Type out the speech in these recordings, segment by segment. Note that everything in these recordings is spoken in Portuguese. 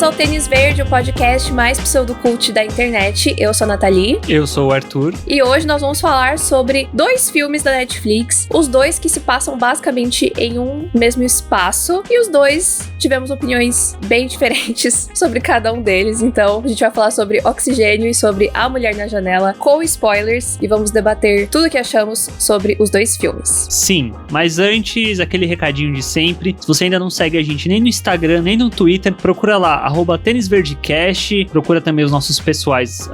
ao Tênis Verde, o podcast mais pseudocult da internet. Eu sou a Nathalie. Eu sou o Arthur. E hoje nós vamos falar sobre 2 filmes da Netflix, os 2 que se passam basicamente em um mesmo espaço, e os 2 tivemos opiniões bem diferentes sobre cada um deles. Então a gente vai falar sobre Oxigênio e sobre A Mulher na Janela, com spoilers, e vamos debater tudo o que achamos sobre os 2 filmes. Sim, mas antes, aquele recadinho de sempre. Se você ainda não segue a gente nem no Instagram, nem no Twitter, procura lá, @tênisverdecast, procura também os nossos pessoais,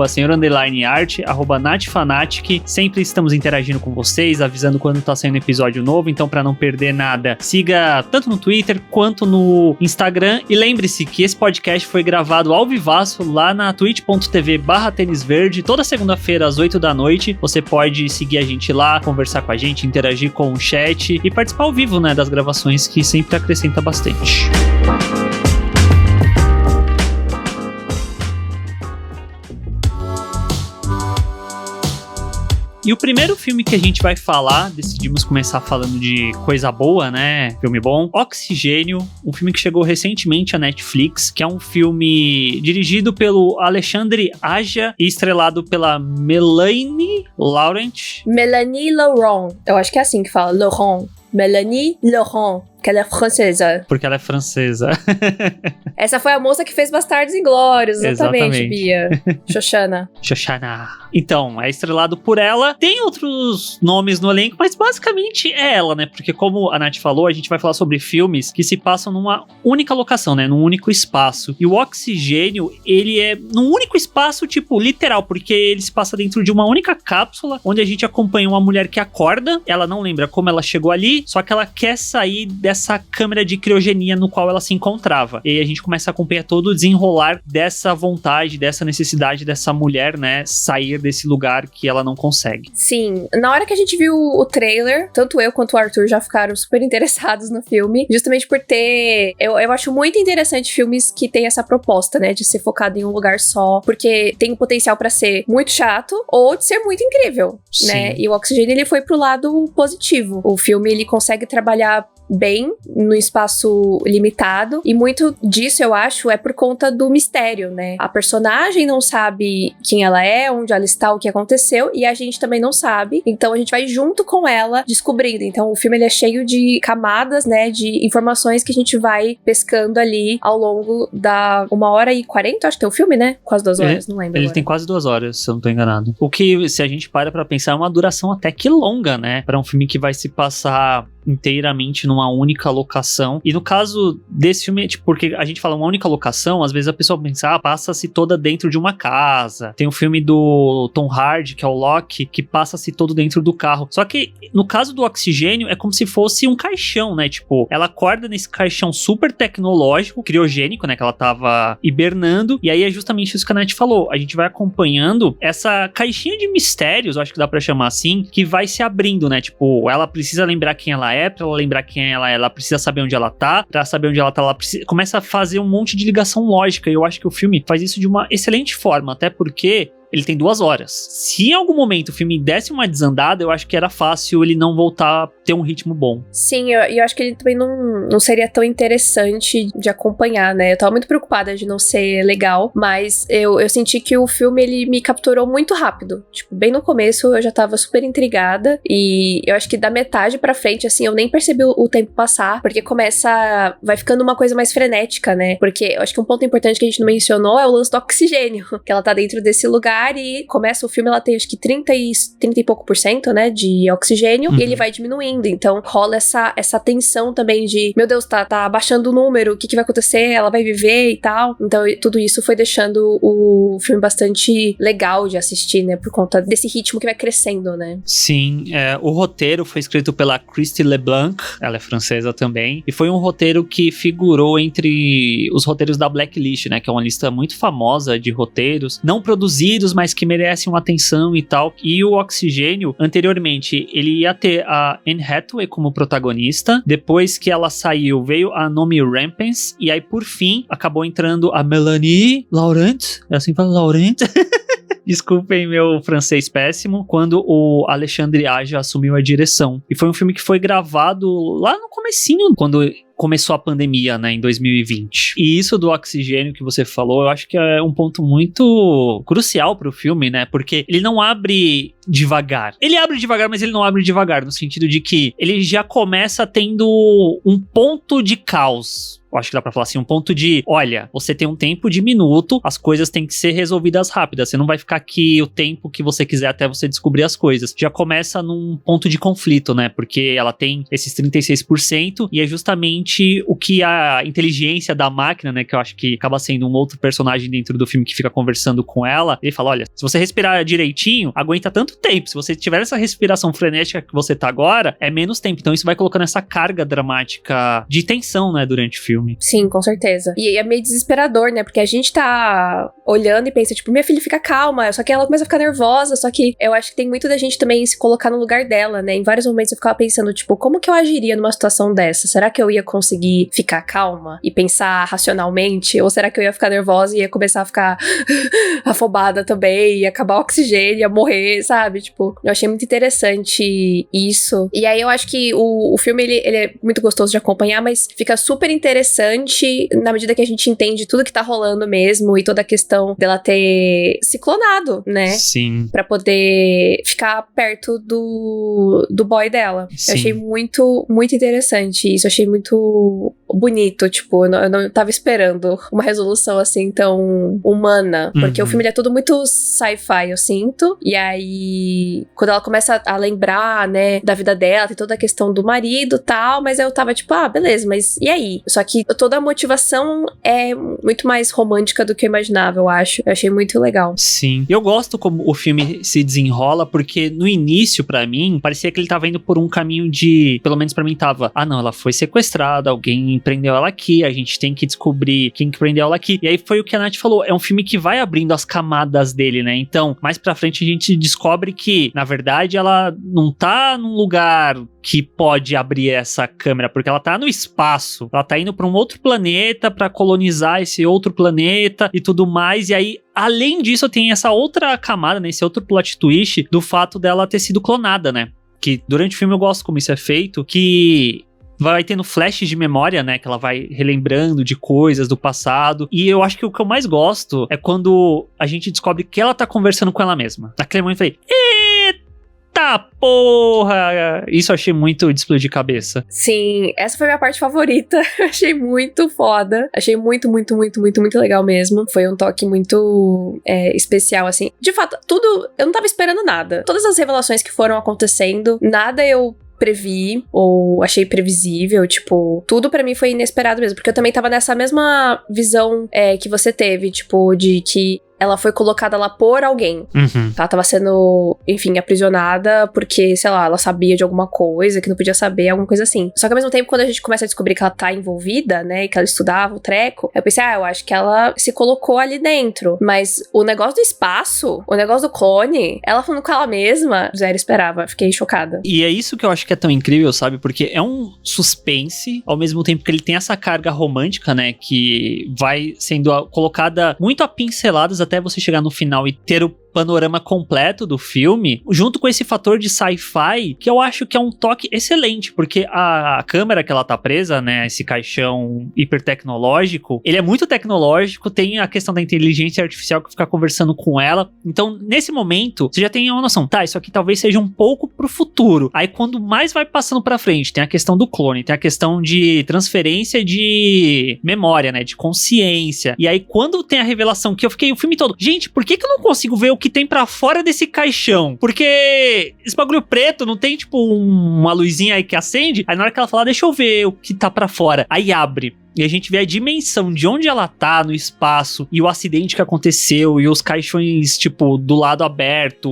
@senhor_art, @natfanatic. Sempre estamos interagindo com vocês, avisando quando tá saindo episódio novo, então pra não perder nada, siga tanto no Twitter quanto no Instagram. E lembre-se que esse podcast foi gravado ao vivaço lá na twitch.tv/tênisverde, toda segunda-feira às 8 da noite. Você pode seguir a gente lá, conversar com a gente, interagir com o chat e participar ao vivo, né, das gravações, que sempre acrescenta bastante. E o primeiro filme que a gente vai falar, decidimos começar falando de coisa boa, né? Filme bom. Oxigênio, um filme que chegou recentemente à Netflix, que é um filme dirigido pelo Alexandre Aja e estrelado pela Melanie Laurent. Melanie Laurent. Eu acho que é assim que fala, Laurent. Melanie Laurent, que ela é francesa. Porque ela é francesa. Essa foi a moça que fez Bastardos Inglórios, exatamente, Bia. Xoxana. Então, é estrelado por ela. Tem outros nomes no elenco, mas basicamente é ela, né? Porque como a Nath falou, a gente vai falar sobre filmes que se passam numa única locação, né? Num único espaço. E o Oxigênio, ele é num único espaço, tipo, literal, porque ele se passa dentro de uma única cápsula, onde a gente acompanha uma mulher que acorda, ela não lembra como ela chegou ali, só que ela quer sair dessa câmera de criogenia no qual ela se encontrava. E aí a gente começa a acompanhar todo o desenrolar dessa vontade, dessa necessidade dessa mulher, né, sair desse lugar que ela não consegue. Sim, na hora que a gente viu o trailer, tanto eu quanto o Arthur já ficaram super interessados no filme, justamente por ter... Eu acho muito interessante filmes que tem essa proposta, né, de ser focado em um lugar só, porque tem o potencial pra ser muito chato ou de ser muito incrível, né? E o Oxigênio, ele foi pro lado positivo. O filme, ele consegue trabalhar bem no espaço limitado, e muito disso, eu acho, é por conta do mistério, né? A personagem não sabe quem ela é, onde ela está, o que aconteceu, e a gente também não sabe, então a gente vai junto com ela descobrindo. Então o filme, ele é cheio de camadas, né, de informações que a gente vai pescando ali ao longo da 1h40, acho que tem o filme, né? Quase 2 horas, não lembro Ele agora. tem quase 2 horas, se eu não tô enganado. O que, se a gente para pra pensar, é uma duração até que longa, né? Pra um filme que vai se passar inteiramente numa única locação. E no caso desse filme, tipo, porque a gente fala uma única locação, às vezes a pessoa pensa, passa-se toda dentro de uma casa. Tem o filme do Tom Hardy, que é o Loki, que passa-se todo dentro do carro. Só que no caso do Oxigênio, é como se fosse um caixão, né? Tipo, ela acorda nesse caixão super tecnológico, criogênico, né? Que ela tava hibernando. E aí é justamente isso que a Nath falou. A gente vai acompanhando essa caixinha de mistérios, eu acho que dá pra chamar assim, que vai se abrindo, né? Tipo, ela precisa lembrar quem ela é, pra ela lembrar quem ela precisa saber onde ela tá, pra saber onde ela tá, começa a fazer um monte de ligação lógica, e eu acho que o filme faz isso de uma excelente forma, até porque ele tem 2 horas. Se em algum momento o filme desse uma desandada, eu acho que era fácil ele não voltar a ter um ritmo bom. Sim, eu acho que ele também não seria tão interessante de acompanhar, né? Eu tava muito preocupada de não ser legal, mas eu senti que o filme, ele me capturou muito rápido. Tipo, bem no começo eu já tava super intrigada, e eu acho que da metade pra frente, assim, eu nem percebi o tempo passar, porque vai ficando uma coisa mais frenética, né? Porque eu acho que um ponto importante que a gente não mencionou é o lance do oxigênio, que ela tá dentro desse lugar, e começa o filme, ela tem acho que 30 e pouco por cento, né, de oxigênio, e ele vai diminuindo, então rola essa tensão também de, meu Deus, tá baixando o número, o que vai acontecer, ela vai viver e tal. Então tudo isso foi deixando o filme bastante legal de assistir, né, por conta desse ritmo que vai crescendo, né. Sim, o roteiro foi escrito pela Christy LeBlanc, ela é francesa também, e foi um roteiro que figurou entre os roteiros da Blacklist, né, que é uma lista muito famosa de roteiros não produzidos, mas que merecem uma atenção e tal. E o Oxigênio, anteriormente, ele ia ter a Anne Hathaway como protagonista. Depois que ela saiu, veio a Noomi Rapace. E aí, por fim, acabou entrando a Melanie Laurent. É assim que fala, Laurent? Desculpem meu francês péssimo, quando o Alexandre Aja assumiu a direção. E foi um filme que foi gravado lá no comecinho, quando começou a pandemia, né, em 2020. E isso do oxigênio que você falou, eu acho que é um ponto muito crucial pro filme, né, porque ele não abre devagar. Ele abre devagar, mas ele não abre devagar, no sentido de que ele já começa tendo um ponto de caos. Eu acho que dá pra falar assim, um ponto de, olha, você tem um tempo de minuto, as coisas têm que ser resolvidas rápidas, você não vai ficar aqui o tempo que você quiser até você descobrir as coisas. Já começa num ponto de conflito, né, porque ela tem esses 36% e é justamente o que a inteligência da máquina, né, que eu acho que acaba sendo um outro personagem dentro do filme que fica conversando com ela, ele fala, olha, se você respirar direitinho, aguenta tanto tempo, se você tiver essa respiração frenética que você tá agora, é menos tempo, então isso vai colocando essa carga dramática de tensão, né, durante o filme. Sim, com certeza. E é meio desesperador, né? Porque a gente tá olhando e pensa, tipo, minha filha fica calma, só que ela começa a ficar nervosa, só que eu acho que tem muito da gente também se colocar no lugar dela, né? Em vários momentos eu ficava pensando, tipo, como que eu agiria numa situação dessa? Será que eu ia conseguir ficar calma e pensar racionalmente? Ou será que eu ia ficar nervosa e ia começar a ficar afobada também, ia acabar o oxigênio, ia morrer, sabe? Tipo, eu achei muito interessante isso. E aí eu acho que o filme, ele é muito gostoso de acompanhar, mas fica super interessante na medida que a gente entende tudo que tá rolando mesmo e toda a questão dela ter se clonado, né? Sim. Pra poder ficar perto do boy dela. Sim. Eu achei muito, muito interessante isso. Eu achei muito bonito, tipo, eu não tava esperando uma resolução assim tão humana, porque o filme ele é tudo muito sci-fi, eu sinto, e aí quando ela começa a lembrar, né, da vida dela, tem toda a questão do marido e tal, mas eu tava tipo, beleza, mas e aí? Só que toda a motivação é muito mais romântica do que eu imaginava, eu acho. Eu achei muito legal. Sim. Eu gosto como o filme se desenrola, porque no início, pra mim, parecia que ele tava indo por um caminho de, pelo menos pra mim tava, não, ela foi sequestrada, alguém prendeu ela aqui, a gente tem que descobrir quem que prendeu ela aqui. E aí foi o que a Nath falou, é um filme que vai abrindo as camadas dele, né? Então, mais pra frente a gente descobre que, na verdade, ela não tá num lugar que pode abrir essa câmera, porque ela tá no espaço, ela tá indo pra um outro planeta pra colonizar esse outro planeta e tudo mais, e aí além disso tem essa outra camada, né, esse outro plot twist do fato dela ter sido clonada, né, que durante o filme eu gosto como isso é feito, que vai tendo flashes de memória, né, que ela vai relembrando de coisas do passado, e eu acho que o que eu mais gosto é quando a gente descobre que ela tá conversando com ela mesma. Naquele momento eu falei, eita porra! Isso eu achei muito de explodir cabeça. Sim, essa foi a minha parte favorita. Achei muito foda. Achei muito, muito, muito, muito, muito legal mesmo. Foi um toque muito especial, assim. De fato, tudo... Eu não tava esperando nada. Todas as revelações que foram acontecendo, nada eu previ ou achei previsível, tipo, tudo pra mim foi inesperado mesmo, porque eu também tava nessa mesma visão que você teve, tipo, de que ela foi colocada lá por alguém. Ela tava sendo, enfim, aprisionada porque, sei lá, ela sabia de alguma coisa que não podia saber, alguma coisa assim. Só que ao mesmo tempo, quando a gente começa a descobrir que ela tá envolvida, né, e que ela estudava o treco, eu pensei, eu acho que ela se colocou ali dentro. Mas o negócio do espaço, o negócio do clone, ela falando com ela mesma, zero esperava. Fiquei chocada. E é isso que eu acho que é tão incrível, sabe? Porque é um suspense, ao mesmo tempo que ele tem essa carga romântica, né, que vai sendo colocada muito a pinceladas até você chegar no final e ter o panorama completo do filme, junto com esse fator de sci-fi, que eu acho que é um toque excelente, porque a câmera que ela tá presa, né, esse caixão hipertecnológico, ele é muito tecnológico, tem a questão da inteligência artificial que fica conversando com ela, então nesse momento, você já tem uma noção, isso aqui talvez seja um pouco pro futuro, aí quando mais vai passando pra frente, tem a questão do clone, tem a questão de transferência de memória, né, de consciência, e aí quando tem a revelação, que eu fiquei o filme todo, gente, por que eu não consigo ver o que tem pra fora desse caixão? Porque esse bagulho preto não tem, tipo, uma luzinha aí que acende? Aí na hora que ela fala, deixa eu ver o que tá pra fora. Aí abre. E a gente vê a dimensão de onde ela tá no espaço e o acidente que aconteceu e os caixões, tipo, do lado aberto,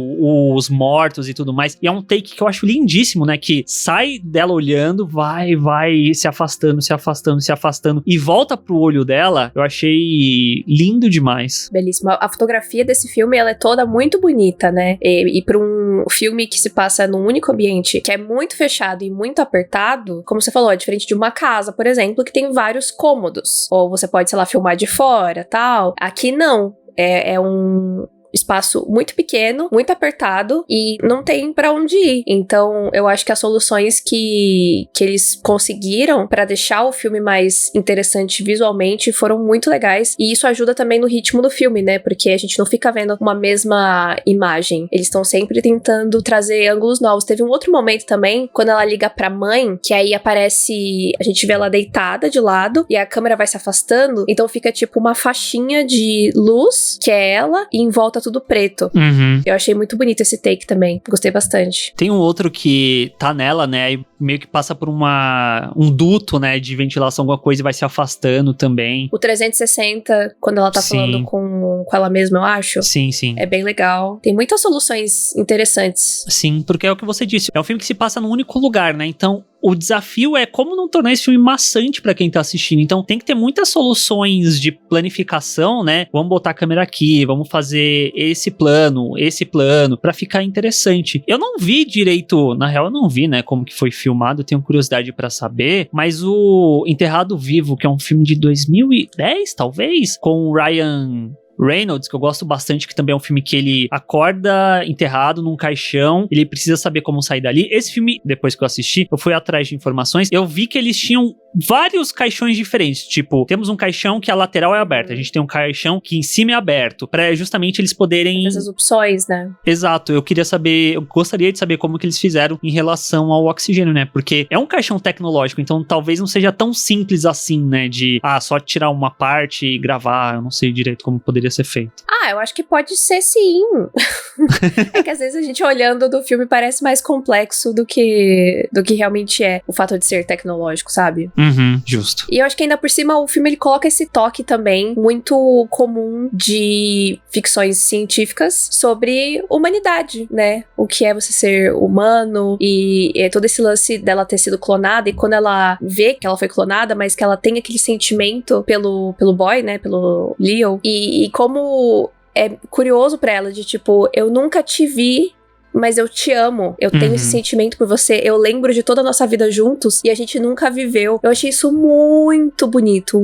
os mortos e tudo mais. E é um take que eu acho lindíssimo, né? Que sai dela olhando, vai se afastando, se afastando, se afastando e volta pro olho dela. Eu achei lindo demais. Belíssimo. A fotografia desse filme, ela é toda muito bonita, né? E pra um filme que se passa num único ambiente, que é muito fechado e muito apertado, como você falou, é diferente de uma casa, por exemplo, que tem vários cômodos. Ou você pode, sei lá, filmar de fora, tal. Aqui não. É um espaço muito pequeno, muito apertado e não tem pra onde ir. Então, eu acho que as soluções que eles conseguiram pra deixar o filme mais interessante visualmente foram muito legais. E isso ajuda também no ritmo do filme, né? Porque a gente não fica vendo uma mesma imagem. Eles estão sempre tentando trazer ângulos novos. Teve um outro momento também, quando ela liga pra mãe, que aí aparece, a gente vê ela deitada de lado e a câmera vai se afastando, então fica tipo uma faixinha de luz, que é ela, e em volta tudo preto. Eu achei muito bonito esse take também, gostei bastante. Tem um outro que tá nela, né, e meio que passa por um duto, né, de ventilação, alguma coisa, e vai se afastando também. O 360, quando ela tá falando com ela mesma, eu acho. Sim, sim. É bem legal. Tem muitas soluções interessantes. Sim, porque é o que você disse, é um filme que se passa num único lugar, né, então o desafio é como não tornar esse filme maçante pra quem tá assistindo. Então tem que ter muitas soluções de planificação, né? Vamos botar a câmera aqui, vamos fazer esse plano, pra ficar interessante. Eu não vi direito, na real eu não vi, né, como que foi filmado, eu tenho curiosidade pra saber, mas o Enterrado Vivo, que é um filme de 2010, talvez, com o Ryan Reynolds, que eu gosto bastante, que também é um filme que ele acorda enterrado num caixão, ele precisa saber como sair dali. Esse filme, depois que eu assisti, eu fui atrás de informações, eu vi que eles tinham vários caixões diferentes, tipo, temos um caixão que a lateral é aberta, a gente tem um caixão que em cima é aberto, pra justamente eles poderem... Essas opções, né? Exato, eu gostaria de saber como que eles fizeram em relação ao oxigênio, né, porque é um caixão tecnológico, então talvez não seja tão simples assim, né, de, só tirar uma parte e gravar, eu não sei direito como poderia ser feito. Eu acho que pode ser sim. É que às vezes a gente olhando do filme parece mais complexo do que realmente é o fato de ser tecnológico, sabe? Justo. E eu acho que ainda por cima o filme ele coloca esse toque também muito comum de ficções científicas sobre humanidade, né? O que é você ser humano e todo esse lance dela ter sido clonada e quando ela vê que ela foi clonada, mas que ela tem aquele sentimento pelo boy, né? Pelo Leo. E como é curioso pra ela de tipo, eu nunca te vi, mas eu te amo, eu tenho esse sentimento por você, eu lembro de toda a nossa vida juntos e a gente nunca viveu. Eu achei isso muito bonito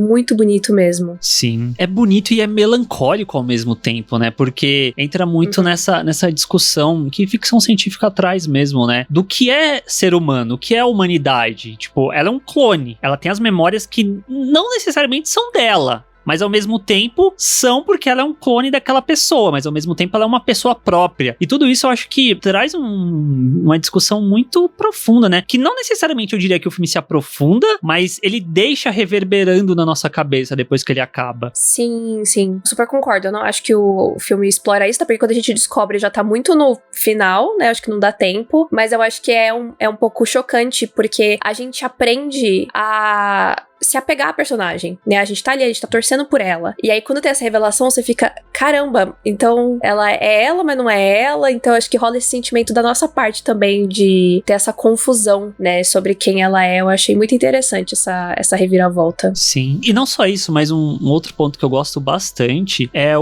mesmo. Sim, é bonito e é melancólico ao mesmo tempo, né, porque entra muito nessa discussão que ficção científica traz mesmo, né, do que é ser humano, o que é a humanidade. Tipo, ela é um clone, ela tem as memórias que não necessariamente são dela, mas ao mesmo tempo são porque ela é um clone daquela pessoa, mas ao mesmo tempo ela é uma pessoa própria. E tudo isso eu acho que traz uma discussão muito profunda, né? Que não necessariamente eu diria que o filme se aprofunda, mas ele deixa reverberando na nossa cabeça depois que ele acaba. Sim. Super concordo. Eu não acho que o filme explora isso, tá? Porque quando a gente descobre já tá muito no final, né? Acho que não dá tempo, mas eu acho que é um pouco chocante, porque a gente aprende a se apegar à personagem, né? A gente tá ali, a gente tá torcendo por ela. E aí, quando tem essa revelação, você fica, caramba, então ela é ela, mas não é ela. Então, acho que rola esse sentimento da nossa parte também de ter essa confusão, né? Sobre quem ela é. Eu achei muito interessante essa reviravolta. Sim. E não só isso, mas um outro ponto que eu gosto bastante é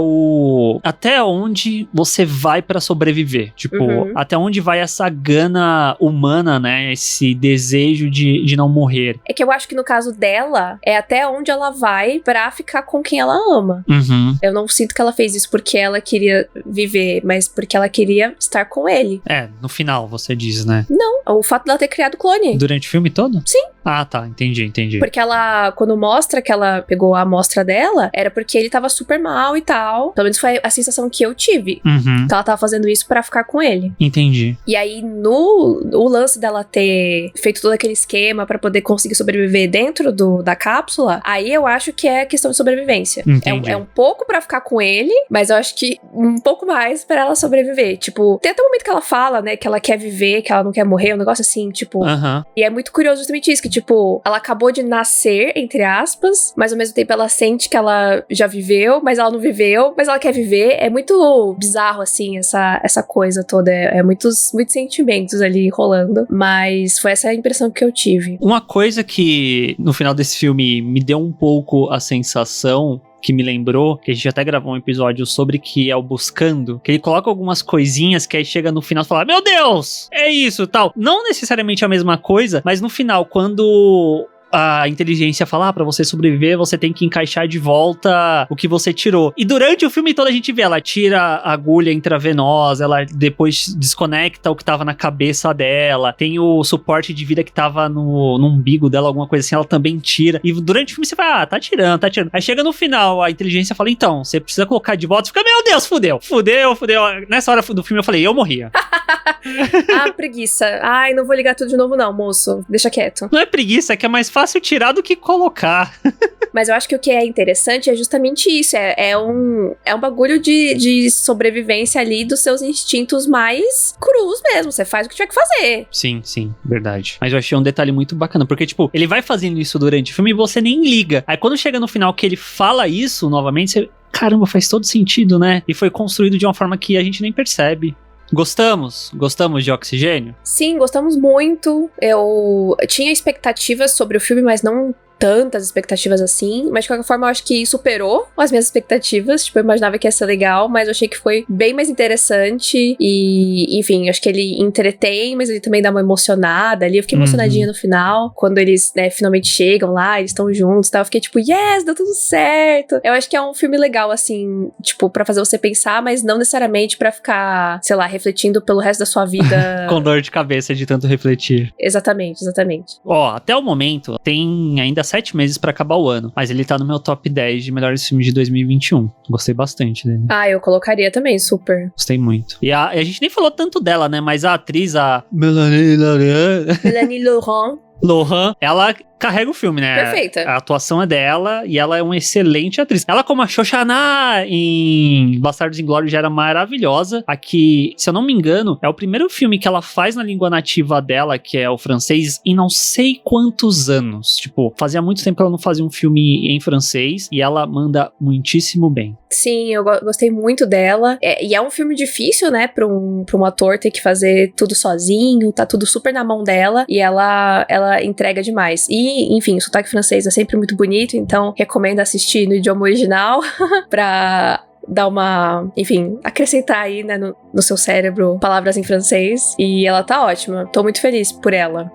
até onde você vai pra sobreviver. Tipo, até onde vai essa gana humana, né? Esse desejo de não morrer. É que eu acho que no caso dela, é até onde ela vai pra ficar com quem ela ama. Eu não sinto que ela fez isso porque ela queria viver, mas porque ela queria estar com ele. No final, você diz, né? Não, o fato dela ter criado o clone. Durante o filme todo? Sim. Ah, tá, entendi. Porque ela, quando mostra que ela pegou a amostra dela, era porque ele tava super mal e tal. Pelo menos foi a sensação que eu tive. Que ela tava fazendo isso pra ficar com ele. Entendi. E aí, o lance dela ter feito todo aquele esquema pra poder conseguir sobreviver dentro da cápsula, aí eu acho que é questão de sobrevivência. É um pouco pra ficar com ele, mas eu acho que um pouco mais pra ela sobreviver. Tipo, tem até um momento que ela fala, né, que ela quer viver, que ela não quer morrer, um negócio assim, tipo... E é muito curioso justamente isso, que tipo, ela acabou de nascer, entre aspas, mas ao mesmo tempo ela sente que ela já viveu, mas ela não viveu, mas ela quer viver. É muito bizarro, assim, essa coisa toda. É muitos sentimentos ali rolando, mas foi essa a impressão que eu tive. Uma coisa que no final desse filme me deu um pouco a sensação, que me lembrou, que a gente até gravou um episódio sobre, que é o Buscando, que ele coloca algumas coisinhas que aí chega no final e fala, meu Deus, é isso, tal. Não necessariamente a mesma coisa, mas no final, quando a inteligência fala, pra você sobreviver, você tem que encaixar de volta o que você tirou. E durante o filme todo a gente vê, ela tira a agulha intravenosa, ela depois desconecta o que tava na cabeça dela, tem o suporte de vida que tava no umbigo dela, alguma coisa assim, ela também tira. E durante o filme você vai, tá tirando. Aí chega no final, a inteligência fala, então, você precisa colocar de volta. Você fica, meu Deus, fudeu. Nessa hora do filme eu falei, eu morria. Preguiça. Ai, não vou ligar tudo de novo não, moço. Deixa quieto. Não é preguiça, é que é mais fácil tirar do que colocar. Mas eu acho que o que é interessante é justamente isso. É um bagulho de sobrevivência ali dos seus instintos mais crus mesmo. Você faz o que tiver que fazer. Sim, verdade. Mas eu achei um detalhe muito bacana, porque, tipo, ele vai fazendo isso durante o filme e você nem liga. Aí quando chega no final que ele fala isso novamente, você... Caramba, faz todo sentido, né? E foi construído de uma forma que a gente nem percebe. Gostamos de Oxigênio? Sim, gostamos muito. Eu tinha expectativas sobre o filme, mas não tantas expectativas assim, mas de qualquer forma eu acho que superou as minhas expectativas. Tipo, eu imaginava que ia ser legal, mas eu achei que foi bem mais interessante e, enfim, eu acho que ele entretém, mas ele também dá uma emocionada ali. Eu fiquei emocionadinha no final, quando eles, né, finalmente chegam lá, eles estão juntos e tal. Eu fiquei tipo, yes, deu tudo certo. Eu acho que é um filme legal, assim, tipo, pra fazer você pensar, mas não necessariamente pra ficar, sei lá, refletindo pelo resto da sua vida. Com dor de cabeça de tanto refletir. Exatamente. Ó, até o momento, tem ainda 7 meses pra acabar o ano, mas ele tá no meu top 10 de melhores filmes de 2021. Gostei bastante dele. Eu colocaria também, super. Gostei muito. E a gente nem falou tanto dela, né? Mas a atriz, a Melanie Laurent, ela carrega o filme, né? Perfeita. A atuação é dela e ela é uma excelente atriz. Ela, como a Shoshana em Bastardos Inglórios, já era maravilhosa. Aqui, se eu não me engano, é o primeiro filme que ela faz na língua nativa dela, que é o francês, em não sei quantos anos. Tipo, fazia muito tempo que ela não fazia um filme em francês e ela manda muitíssimo bem. Sim, eu gostei muito dela. E é um filme difícil, né, pra um ator ter que fazer tudo sozinho, tá tudo super na mão dela, e ela entrega demais. E, enfim, o sotaque francês é sempre muito bonito, então recomendo assistir no idioma original pra dar uma, enfim, acrescentar aí, né, no seu cérebro palavras em francês. E ela tá ótima. Tô muito feliz por ela.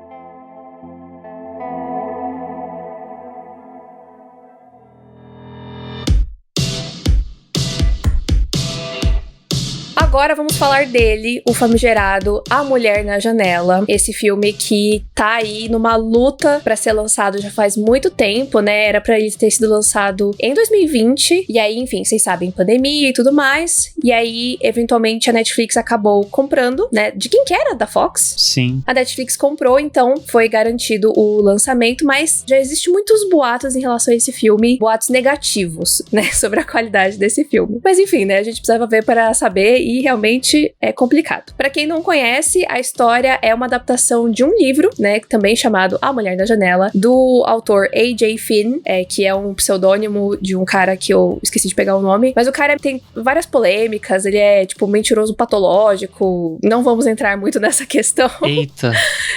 Agora vamos falar dele, o famigerado A Mulher na Janela. Esse filme que tá aí numa luta pra ser lançado já faz muito tempo, né? Era pra ele ter sido lançado em 2020. E aí, enfim, vocês sabem, pandemia e tudo mais. E aí, eventualmente, a Netflix acabou comprando, né? De quem que era? Da Fox? Sim. A Netflix comprou, então foi garantido o lançamento, mas já existe muitos boatos em relação a esse filme. Boatos negativos, né? Sobre a qualidade desse filme. Mas enfim, né? A gente precisava ver para saber e realmente é complicado. Pra quem não conhece, a história é uma adaptação de um livro, né, também chamado A Mulher na Janela, do autor A.J. Finn, que é um pseudônimo de um cara que eu esqueci de pegar o nome, mas o cara tem várias polêmicas, ele é, tipo, mentiroso patológico, não vamos entrar muito nessa questão. Eita!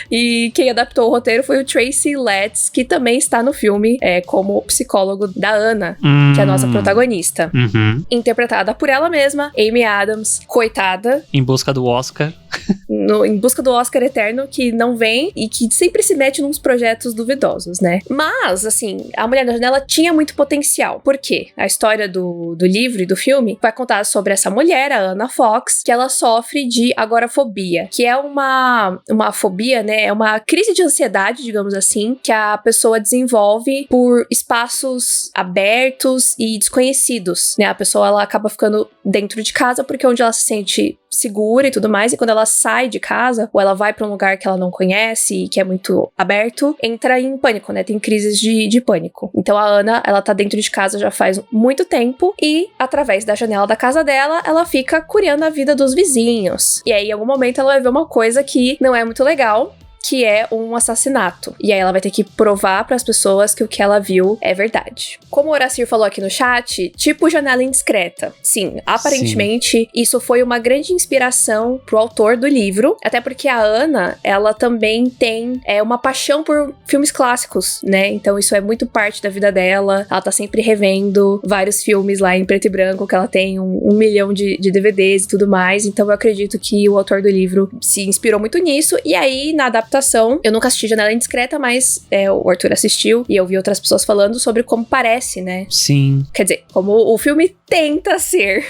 E quem adaptou o roteiro foi o Tracy Letts, que também está no filme como psicólogo da Anna, que é a nossa protagonista. Interpretada por ela mesma, Amy Adams, coitada. Em busca do Oscar. Em busca do Oscar eterno, que não vem e que sempre se mete nos projetos duvidosos, né? Mas, assim, A Mulher na Janela tinha muito potencial. Por quê? A história do livro e do filme vai contar sobre essa mulher, a Anna Fox, que ela sofre de agorafobia, que é uma fobia, né? É uma crise de ansiedade, digamos assim, que a pessoa desenvolve por espaços abertos e desconhecidos, né? A pessoa, ela acaba ficando dentro de casa porque é onde ela se sente segura e tudo mais, e quando ela sai de casa, ou ela vai pra um lugar que ela não conhece e que é muito aberto, entra em pânico, né? Tem crises de pânico. Então a Anna, ela tá dentro de casa já faz muito tempo e, através da janela da casa dela, ela fica curiando a vida dos vizinhos. E aí, em algum momento, ela vai ver uma coisa que não é muito legal, que é um assassinato. E aí ela vai ter que provar para as pessoas que o que ela viu é verdade. Como o Horacir falou aqui no chat, tipo Janela Indiscreta. Sim, aparentemente isso foi uma grande inspiração pro autor do livro, até porque a Anna, ela também tem uma paixão por filmes clássicos, né? Então isso é muito parte da vida dela. Ela tá sempre revendo vários filmes lá em preto e branco, que ela tem um milhão de DVDs e tudo mais. Então eu acredito que o autor do livro se inspirou muito nisso. E aí, na adaptação adaptação. Eu nunca assisti Janela Indiscreta, mas o Arthur assistiu e eu vi outras pessoas falando sobre como parece, né? Sim. Quer dizer, como o filme tenta ser,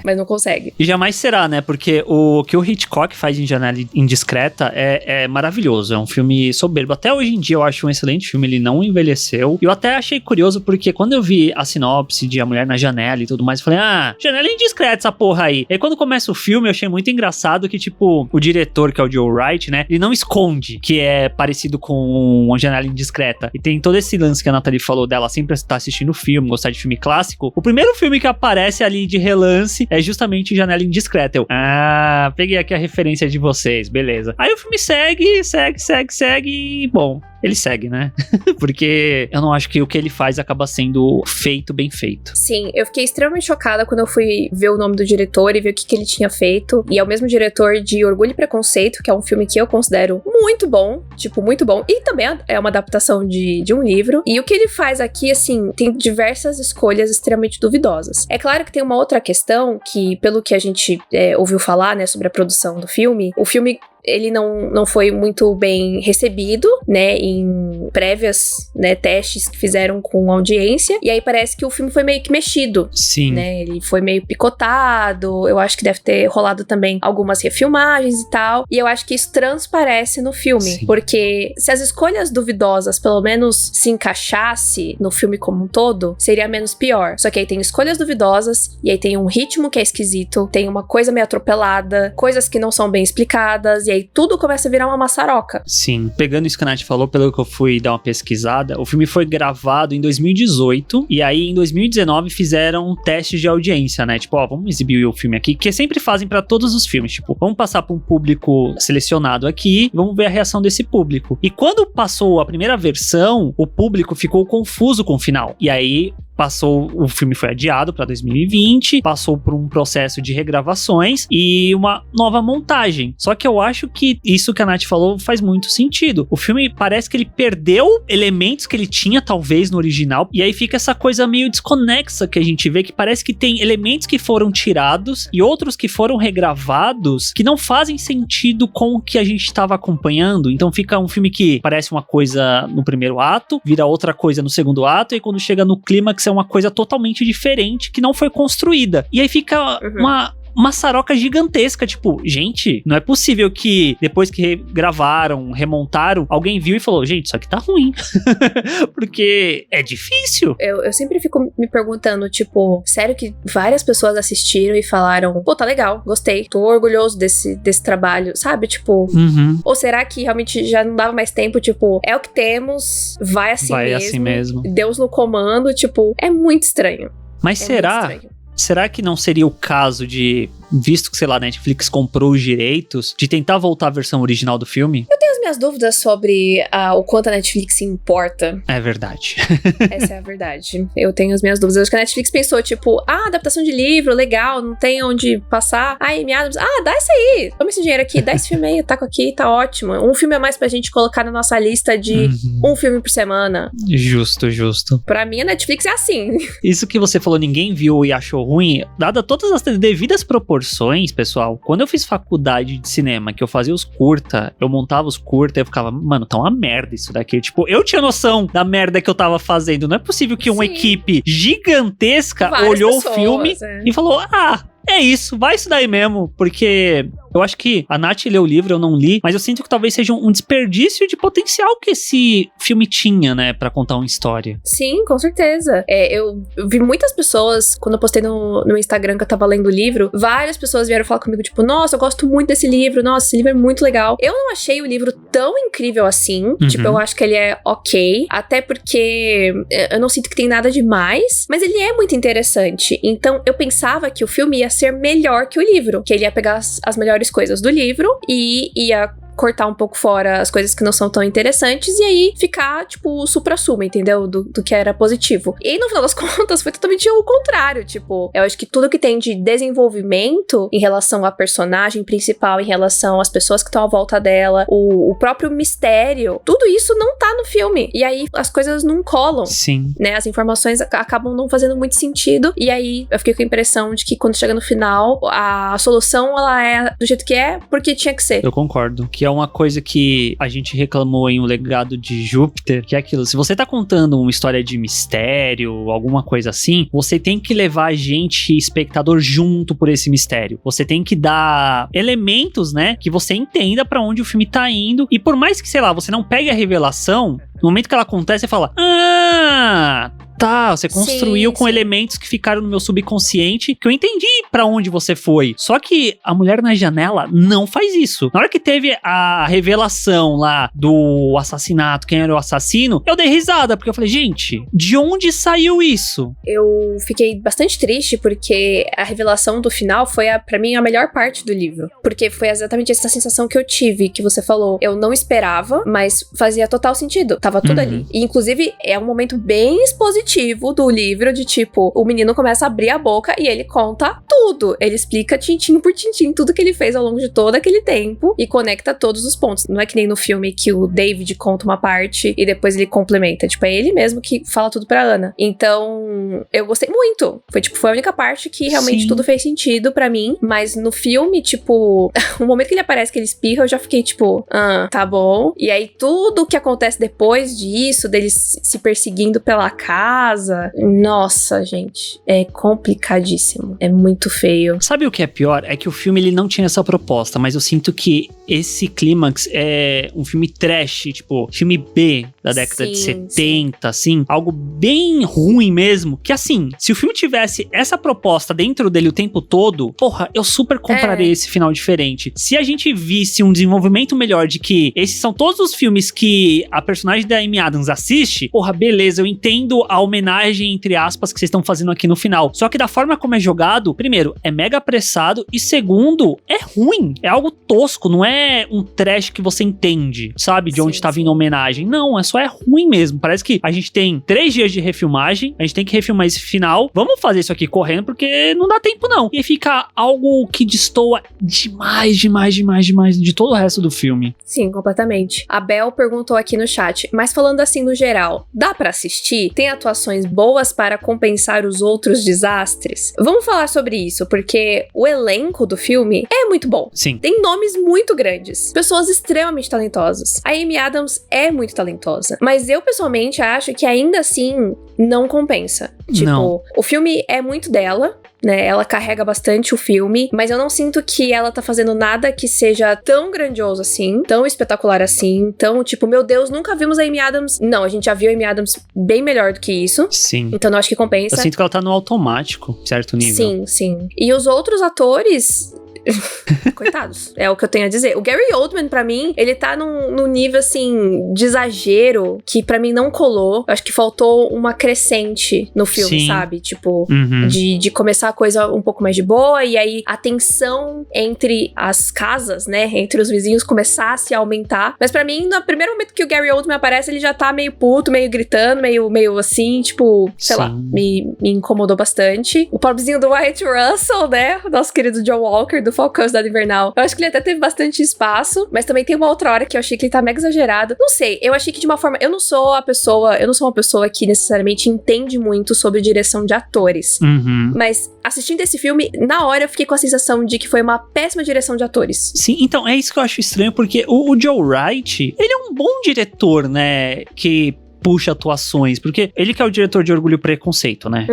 mas não consegue. E jamais será, né? Porque o que o Hitchcock faz em Janela Indiscreta é maravilhoso. É um filme soberbo. Até hoje em dia eu acho um excelente filme. Ele não envelheceu. E eu até achei curioso porque quando eu vi a sinopse de A Mulher na Janela e tudo mais, eu falei, Janela Indiscreta essa porra aí. E aí quando começa o filme, eu achei muito engraçado que, tipo, o diretor, que é o Joe Wright, né? Ele não esconde que é parecido com uma Janela Indiscreta. E tem todo esse lance que a Nathalie falou dela sempre estar assistindo filme, gostar de filme clássico. O primeiro filme que aparece ali de relance é justamente Janela Indiscreta. Eu, peguei aqui a referência de vocês, beleza. Aí o filme segue e, bom, ele segue, né? Porque eu não acho que o que ele faz acaba sendo feito, bem feito. Sim, eu fiquei extremamente chocada quando eu fui ver o nome do diretor e ver o que ele tinha feito. E é o mesmo diretor de Orgulho e Preconceito, que é um filme que eu considero muito bom, tipo, muito bom. E também é uma adaptação de um livro. E o que ele faz aqui, assim, tem diversas escolhas extremamente duvidosas. É claro que tem uma outra questão que, pelo que a gente ouviu falar, né, sobre a produção do filme, o filme ele não foi muito bem recebido, né, em prévias, né, testes que fizeram com audiência, e aí parece que o filme foi meio que mexido. Sim. Né, ele foi meio picotado, eu acho que deve ter rolado também algumas refilmagens e tal, e eu acho que isso transparece no filme, Sim. porque se as escolhas duvidosas pelo menos se encaixasse no filme como um todo, seria menos pior. Só que aí tem escolhas duvidosas, e aí tem um ritmo que é esquisito, tem uma coisa meio atropelada, coisas que não são bem explicadas, e aí tudo começa a virar uma maçaroca. Sim, pegando isso que a Nath falou, pelo que eu fui dar uma pesquisada, o filme foi gravado em 2018, e aí em 2019 fizeram testes de audiência, né? Tipo, vamos exibir o filme aqui, que sempre fazem pra todos os filmes, tipo, vamos passar pra um público selecionado aqui, vamos ver a reação desse público. E quando passou a primeira versão, o público ficou confuso com o final. E aí o filme foi adiado para 2020, passou por um processo de regravações e uma nova montagem. Só que eu acho que isso que a Nath falou faz muito sentido. O filme parece que ele perdeu elementos que ele tinha, talvez, no original, e aí fica essa coisa meio desconexa que a gente vê, que parece que tem elementos que foram tirados e outros que foram regravados que não fazem sentido com o que a gente estava acompanhando. Então fica um filme que parece uma coisa no primeiro ato, vira outra coisa no segundo ato, e quando chega no clímax é uma coisa totalmente diferente que não foi construída. E aí fica uma maçaroca gigantesca, tipo, gente, não é possível que depois que gravaram, remontaram, alguém viu e falou, gente, isso aqui tá ruim. Porque é difícil. Eu sempre fico me perguntando, tipo, sério que várias pessoas assistiram e falaram, pô, tá legal, gostei, tô orgulhoso desse trabalho, sabe? Tipo, ou será que realmente já não dava mais tempo, tipo, é o que temos, vai assim mesmo. Deus no comando, tipo, é muito estranho. Mas será que não seria o caso de, visto que, sei lá, a Netflix comprou os direitos, de tentar voltar à versão original do filme? Eu tenho as minhas dúvidas sobre o quanto a Netflix se importa. É verdade. Essa é a verdade. Eu tenho as minhas dúvidas. Acho que a Netflix pensou, tipo, adaptação de livro, legal, não tem onde passar. Amy Adams, dá isso aí. Toma esse dinheiro aqui, dá esse filme aí, taco aqui, tá ótimo. Um filme a mais pra gente colocar na nossa lista de um filme por semana. Justo. Pra mim, a Netflix é assim. Isso que você falou, ninguém viu e achou ruim, dada todas as devidas proporções, pessoal, quando eu fiz faculdade de cinema, que eu fazia os curta, eu montava os curta, eu ficava, mano, tá uma merda isso daqui. Tipo, eu tinha noção da merda que eu tava fazendo. Não é possível que uma equipe gigantesca olhou o filme e falou, é isso, vai isso daí mesmo, porque eu acho que a Nath leu o livro, eu não li, mas eu sinto que talvez seja um desperdício de potencial que esse filme tinha, né, pra contar uma história. Sim, com certeza. Eu vi muitas pessoas, quando eu postei no Instagram que eu tava lendo o livro, várias pessoas vieram falar comigo, tipo, nossa, eu gosto muito desse livro, nossa, esse livro é muito legal. Eu não achei o livro tão incrível assim, tipo, eu acho que ele é ok, até porque eu não sinto que tem nada demais, mas ele é muito interessante. Então, eu pensava que o filme ia ser melhor que o livro, que ele ia pegar as melhores coisas do livro e ia cortar um pouco fora as coisas que não são tão interessantes e aí ficar, tipo, o supra-sumo, entendeu? Do que era positivo. E no final das contas foi totalmente o contrário, tipo, eu acho que tudo que tem de desenvolvimento em relação à personagem principal, em relação às pessoas que estão à volta dela, o próprio mistério, tudo isso não tá no filme. E aí as coisas não colam. Sim. Né? As informações acabam não fazendo muito sentido e aí eu fiquei com a impressão de que quando chega no final, a solução, ela é do jeito que é, porque tinha que ser. Eu concordo. Que que é uma coisa que a gente reclamou em O Legado de Júpiter, que é aquilo, se você tá contando uma história de mistério, alguma coisa assim, você tem que levar a gente, espectador, junto por esse mistério. Você tem que dar elementos, né, que você entenda pra onde o filme tá indo, e por mais que, sei lá, você não pegue a revelação, no momento que ela acontece, você fala, tá, você construiu com elementos que ficaram no meu subconsciente, que eu entendi pra onde você foi. Só que a Mulher na Janela não faz isso. Na hora que teve a revelação lá do assassinato, quem era o assassino, eu dei risada, porque eu falei, gente, de onde saiu isso? Eu fiquei bastante triste, porque a revelação do final foi, pra mim, a melhor parte do livro. Porque foi exatamente essa sensação que eu tive, que você falou. Eu não esperava, mas fazia total sentido. Tava tudo ali. E, inclusive, é um momento bem expositivo do livro, de tipo, o menino começa a abrir a boca e ele conta tudo. Ele explica tintim por tintim tudo que ele fez ao longo de todo aquele tempo e conecta todos os pontos. Não é que nem no filme que o David conta uma parte e depois ele complementa. Tipo, é ele mesmo que fala tudo pra Ana. Então, eu gostei muito. Foi a única parte que realmente tudo fez sentido pra mim. Mas no filme, tipo, o momento que ele aparece, que ele espirra, eu já fiquei tipo, tá bom. E aí tudo que acontece depois disso, deles se perseguindo pela casa, nossa, gente, é complicadíssimo, é muito feio. Sabe o que é pior? É que o filme ele não tinha essa proposta, mas eu sinto que esse clímax é um filme trash, tipo, filme B da década de 70, assim, algo bem ruim mesmo, que assim, se o filme tivesse essa proposta dentro dele o tempo todo, porra, eu super compraria esse final diferente. Se a gente visse um desenvolvimento melhor de que esses são todos os filmes que a personagem da Amy Adams assiste, porra, beleza, eu entendo a homenagem, entre aspas, que vocês estão fazendo aqui no final. Só que da forma como é jogado, primeiro, é mega apressado e segundo, é ruim. É algo tosco, não é um trash que você entende, sabe? De onde tá vindo a homenagem. Não, só é ruim mesmo. Parece que a gente tem 3 dias de refilmagem, a gente tem que refilmar esse final. Vamos fazer isso aqui correndo, porque não dá tempo não. E fica algo que destoa demais de todo o resto do filme. Sim, completamente. A Bel perguntou aqui no chat, mas falando assim no geral, dá pra assistir? Tem atuações boas para compensar os outros desastres? Vamos falar sobre isso, porque o elenco do filme é muito bom. Sim. Tem nomes muito grandes, pessoas extremamente talentosas. A Amy Adams é muito talentosa, mas eu pessoalmente acho que ainda assim não compensa. Tipo, o filme é muito dela, né? Ela carrega bastante o filme, mas eu não sinto que ela tá fazendo nada que seja tão grandioso assim, tão espetacular assim, tão tipo, meu Deus, nunca vimos a Amy Adams. Não, a gente já viu a Amy Adams bem melhor do que isso. Sim. Então eu acho que compensa. Eu sinto que ela tá no automático, certo nível. Sim. E os outros atores... coitados, é o que eu tenho a dizer. O Gary Oldman, pra mim, ele tá num nível, assim, de exagero, que pra mim não colou. Eu acho que faltou uma crescente no filme, sabe? Tipo, de começar a coisa um pouco mais de boa, e aí a tensão entre as casas, né, entre os vizinhos, começasse a aumentar. Mas pra mim, no primeiro momento que o Gary Oldman aparece, ele já tá meio puto, meio gritando, meio assim, tipo, sei lá, me incomodou bastante. O pobrezinho do Wyatt Russell, né, o nosso querido John Walker, do Falcão Cidade Invernal. Eu acho que ele até teve bastante espaço, mas também tem uma outra hora que eu achei que ele tá mega exagerado. Não sei, eu achei que de uma forma... Eu não sou uma pessoa que necessariamente entende muito sobre direção de atores. Mas assistindo esse filme, na hora eu fiquei com a sensação de que foi uma péssima direção de atores. Sim, então é isso que eu acho estranho, porque o Joe Wright, ele é um bom diretor, né, que puxa atuações, porque ele que é o diretor de Orgulho e Preconceito, né?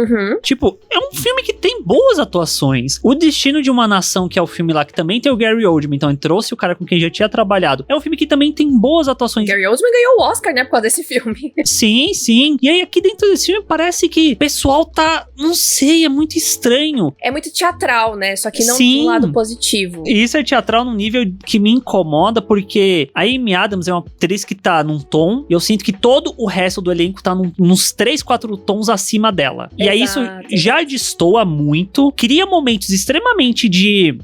Tipo, é um filme que tem boas atuações. O Destino de uma Nação, que é o filme lá que também tem o Gary Oldman, então ele trouxe o cara com quem já tinha trabalhado. É um filme que também tem boas atuações. Gary Oldman ganhou o Oscar, né, por causa desse filme. Sim. E aí aqui dentro desse filme parece que o pessoal tá, não sei, é muito estranho. É muito teatral, né? Só que não de um lado positivo. E isso é teatral num nível que me incomoda, porque a Amy Adams é uma atriz que tá num tom, e eu sinto que todo o resto do elenco tá nos 3, 4 tons acima dela. E aí isso já destoa muito, cria momentos extremamente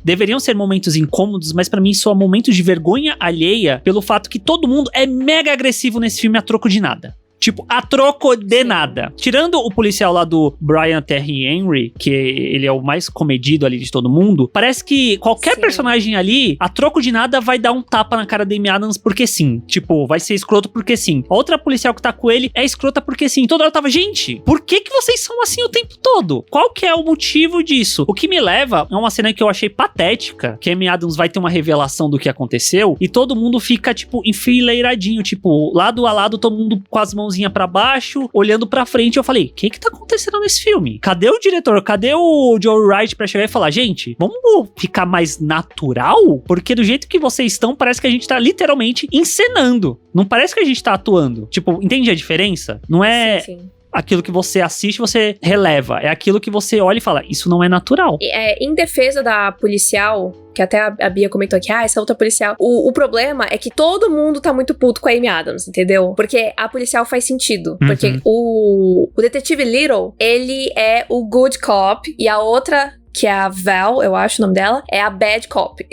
deveriam ser momentos incômodos, mas pra mim soa momentos de vergonha alheia pelo fato que todo mundo é mega agressivo nesse filme a troco de nada. Tipo, a troco de nada. Tirando o policial lá do Brian Terry Henry, que ele é o mais comedido ali de todo mundo, parece que qualquer personagem ali, a troco de nada, vai dar um tapa na cara da Amy Adams porque sim. Tipo, vai ser escroto porque sim. A outra policial que tá com ele é escrota porque sim. Toda hora tava, gente, por que vocês são assim o tempo todo? Qual que é o motivo disso? O que me leva a uma cena que eu achei patética, que a Amy Adams vai ter uma revelação do que aconteceu e todo mundo fica, tipo, enfileiradinho, tipo, lado a lado, todo mundo com as mãozinhas pra baixo, olhando pra frente. Eu falei, o que tá acontecendo nesse filme? Cadê o diretor? Cadê o Joe Wright pra chegar e falar, gente, vamos ficar mais natural? Porque do jeito que vocês estão, parece que a gente tá literalmente encenando. Não parece que a gente tá atuando. Tipo, entende a diferença? Não é... Sim. Aquilo que você assiste, você releva. É aquilo que você olha e fala, isso não é natural. Em defesa da policial, que até a Bia comentou aqui, essa outra policial. O problema é que todo mundo tá muito puto com a Amy Adams, entendeu? Porque a policial faz sentido. Porque o detetive Little, ele é o good cop e a outra, que é a Val, eu acho o nome dela, é a bad cop.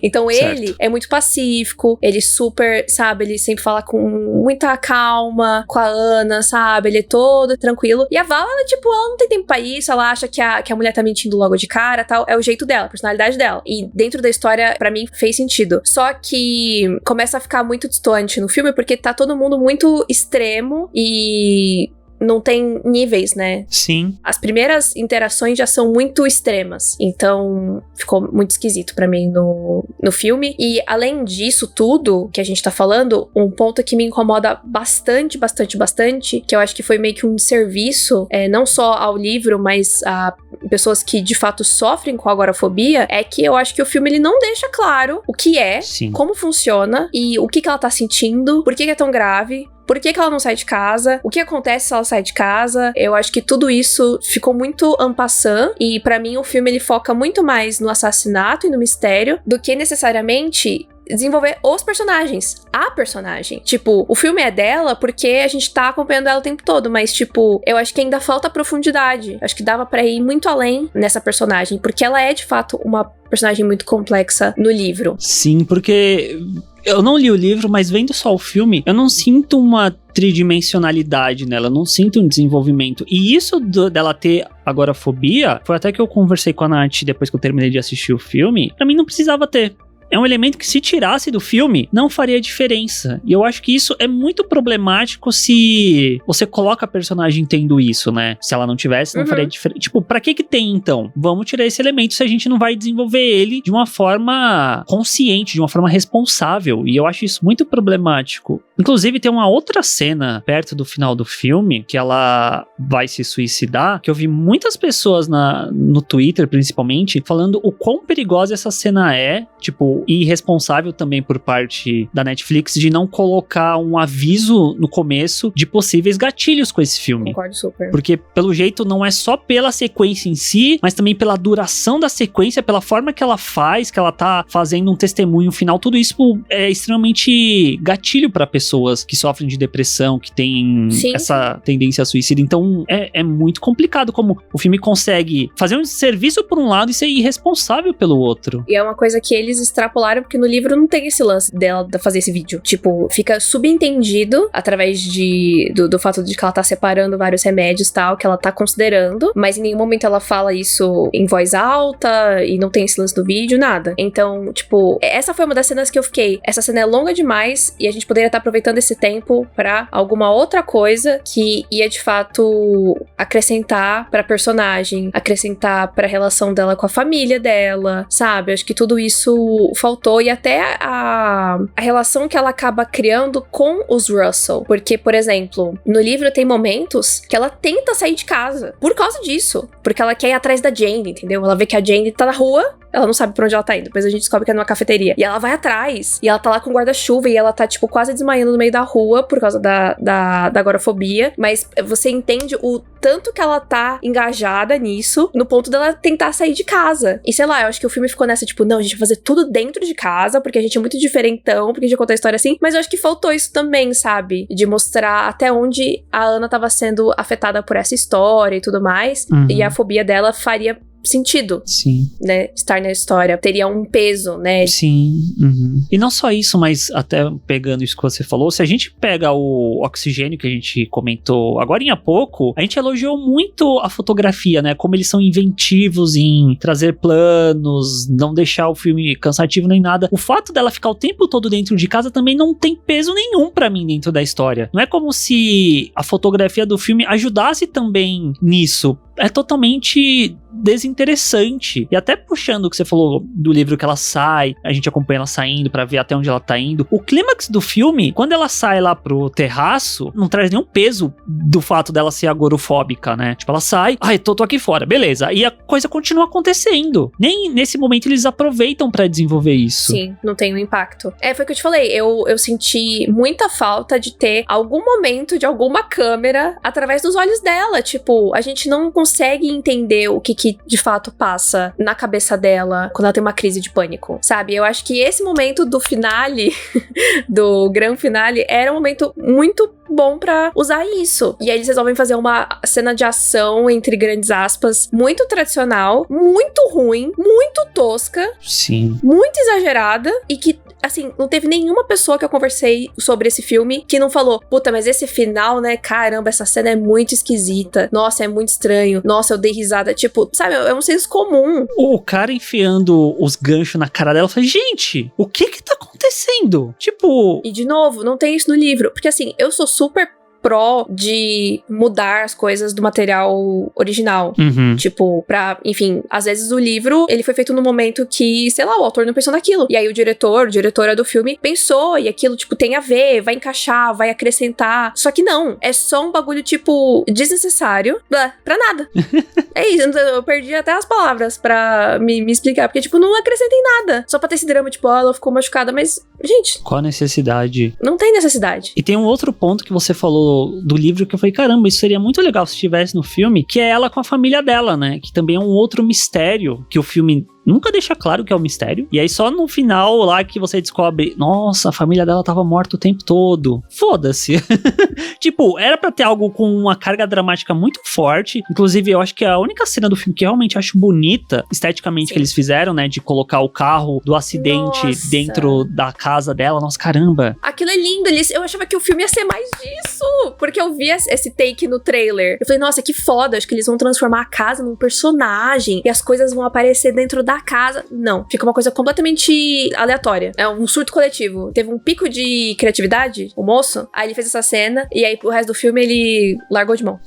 Então ele é muito pacífico, ele super, sabe, ele sempre fala com muita calma com a Ana, sabe, ele é todo tranquilo. E a Val, ela, tipo, ela não tem tempo pra isso, ela acha que a mulher tá mentindo logo de cara, tal, é o jeito dela, a personalidade dela. E dentro da história, pra mim, fez sentido. Só que começa a ficar muito distante no filme, porque tá todo mundo muito extremo e... não tem níveis, né? Sim. As primeiras interações já são muito extremas. Então, ficou muito esquisito pra mim no filme. E, além disso tudo que a gente tá falando, um ponto que me incomoda bastante, que eu acho que foi meio que um serviço, não só ao livro, mas a pessoas que, de fato, sofrem com agorafobia, é que eu acho que o filme, ele não deixa claro o que é, como funciona e o que ela tá sentindo, por que é tão grave, por que ela não sai de casa? O que acontece se ela sai de casa? Eu acho que tudo isso ficou muito en passant. E pra mim o filme ele foca muito mais no assassinato e no mistério do que necessariamente desenvolver os personagens, a personagem. Tipo, o filme é dela porque a gente tá acompanhando ela o tempo todo, mas tipo, eu acho que ainda falta profundidade. Acho que dava pra ir muito além nessa personagem, porque ela é de fato uma personagem muito complexa no livro. Sim, porque eu não li o livro, mas vendo só o filme, eu não sinto uma tridimensionalidade nela, eu não sinto um desenvolvimento. E isso dela ter agorafobia, foi até que eu conversei com a Nath depois que eu terminei de assistir o filme, pra mim não precisava ter. É um elemento que, se tirasse do filme, não faria diferença. E eu acho que isso é muito problemático se você coloca a personagem tendo isso, né? Se ela não tivesse, não faria diferença. Tipo, pra que tem, então? Vamos tirar esse elemento se a gente não vai desenvolver ele de uma forma consciente, de uma forma responsável. E eu acho isso muito problemático. Inclusive, tem uma outra cena perto do final do filme, que ela vai se suicidar, que eu vi muitas pessoas no Twitter, principalmente, falando o quão perigosa essa cena é, tipo, e irresponsável também por parte da Netflix de não colocar um aviso no começo de possíveis gatilhos com esse filme. Concordo super. Porque, pelo jeito, não é só pela sequência em si, mas também pela duração da sequência, pela forma que ela faz, que ela tá fazendo um testemunho final, tudo isso é extremamente gatilho pra pessoas que sofrem de depressão, que têm essa tendência a suicídio. Então, é muito complicado como o filme consegue fazer um serviço por um lado e ser irresponsável pelo outro. E é uma coisa que eles extrapolaram, porque no livro não tem esse lance dela fazer esse vídeo. Tipo, fica subentendido através do fato de que ela tá separando vários remédios e tal, que ela tá considerando, mas em nenhum momento ela fala isso em voz alta e não tem esse lance do vídeo, nada. Então, tipo, essa foi uma das cenas que eu fiquei. Essa cena é longa demais e a gente poderia estar aproveitando esse tempo pra alguma outra coisa que ia de fato acrescentar pra personagem, acrescentar pra relação dela com a família dela, sabe? Acho que tudo isso faltou, e até a relação que ela acaba criando com os Russell. Porque, por exemplo, no livro tem momentos que ela tenta sair de casa por causa disso. Porque ela quer ir atrás da Jane, entendeu? Ela vê que a Jane tá na rua, ela não sabe pra onde ela tá indo. Depois a gente descobre que é numa cafeteria. E ela vai atrás. E ela tá lá com guarda-chuva e ela tá, tipo, quase desmaiando no meio da rua por causa da agorafobia. Mas você entende o tanto que ela tá engajada nisso, no ponto dela tentar sair de casa. E sei lá, eu acho que o filme ficou nessa, tipo, não, a gente vai fazer tudo dentro de casa, porque a gente é muito diferentão, porque a gente conta a história assim. Mas eu acho que faltou isso também, sabe? De mostrar até onde a Ana tava sendo afetada por essa história e tudo mais. E a fobia dela faria sentido. Sim. Né? Estar na história. Teria um peso, né? Sim. Uhum. E não só isso, mas até pegando isso que você falou, se a gente pega o Oxigênio que a gente comentou agora há pouco, a gente elogiou muito a fotografia, né? Como eles são inventivos em trazer planos, não deixar o filme cansativo nem nada. O fato dela ficar o tempo todo dentro de casa também não tem peso nenhum pra mim dentro da história. Não é como se a fotografia do filme ajudasse também nisso. É totalmente desinteressante. E até puxando o que você falou do livro que ela sai, a gente acompanha ela saindo pra ver até onde ela tá indo. O clímax do filme, quando ela sai lá pro terraço, não traz nenhum peso do fato dela ser agorofóbica, né? Tipo, ela sai, ai, tô aqui fora, beleza. E a coisa continua acontecendo. Nem nesse momento eles aproveitam pra desenvolver isso. Sim, não tem um impacto. Foi o que eu te falei, eu senti muita falta de ter algum momento de alguma câmera através dos olhos dela. Tipo, a gente não consegue entender o que de fato passa na cabeça dela quando ela tem uma crise de pânico, sabe? Eu acho que esse momento do finale, do grande finale, era um momento muito bom pra usar isso. E aí eles resolvem fazer uma cena de ação, entre grandes aspas, muito tradicional, muito ruim, muito tosca. Sim. Muito exagerada e que, assim, não teve nenhuma pessoa que eu conversei sobre esse filme que não falou, puta, mas esse final, né, caramba, essa cena é muito esquisita. Nossa, é muito estranho. Nossa, eu dei risada. Tipo, sabe, é um senso comum. O cara enfiando os ganchos na cara dela, fala, gente, o que tá acontecendo? Tipo... E de novo, não tem isso no livro. Porque assim, eu sou super pró de mudar as coisas do material original. Uhum. Tipo, enfim, às vezes o livro, ele foi feito no momento que, sei lá, o autor não pensou naquilo. E aí o diretora do filme pensou, e aquilo, tipo, tem a ver, vai encaixar, vai acrescentar. Só que não, é só um bagulho, tipo, desnecessário, pra nada. É isso, eu perdi até as palavras pra me explicar, porque, tipo, não acrescenta em nada. Só pra ter esse drama, tipo, ela ficou machucada, mas, gente... Qual a necessidade? Não tem necessidade. E tem um outro ponto que você falou do livro que eu falei, caramba, isso seria muito legal se tivesse no filme, que é ela com a família dela, né? Que também é um outro mistério que o filme nunca deixa claro que é um mistério. E aí só no final lá que você descobre, nossa, a família dela tava morta o tempo todo. Foda-se. Tipo, era pra ter algo com uma carga dramática muito forte. Inclusive, eu acho que a única cena do filme que eu realmente acho bonita, esteticamente, Sim. que eles fizeram, né? De colocar o carro do acidente Nossa. dentro da casa dela. Nossa, caramba. Aquilo é lindo. Eu achava que o filme ia ser mais disso. Porque eu vi esse take no trailer. Eu falei, nossa, que foda. Acho que eles vão transformar a casa num personagem. E as coisas vão aparecer dentro da casa. Não. Fica uma coisa completamente aleatória. É um surto coletivo. Teve um pico de criatividade, o moço. Aí ele fez essa cena. E aí, pro resto do filme, ele largou de mão.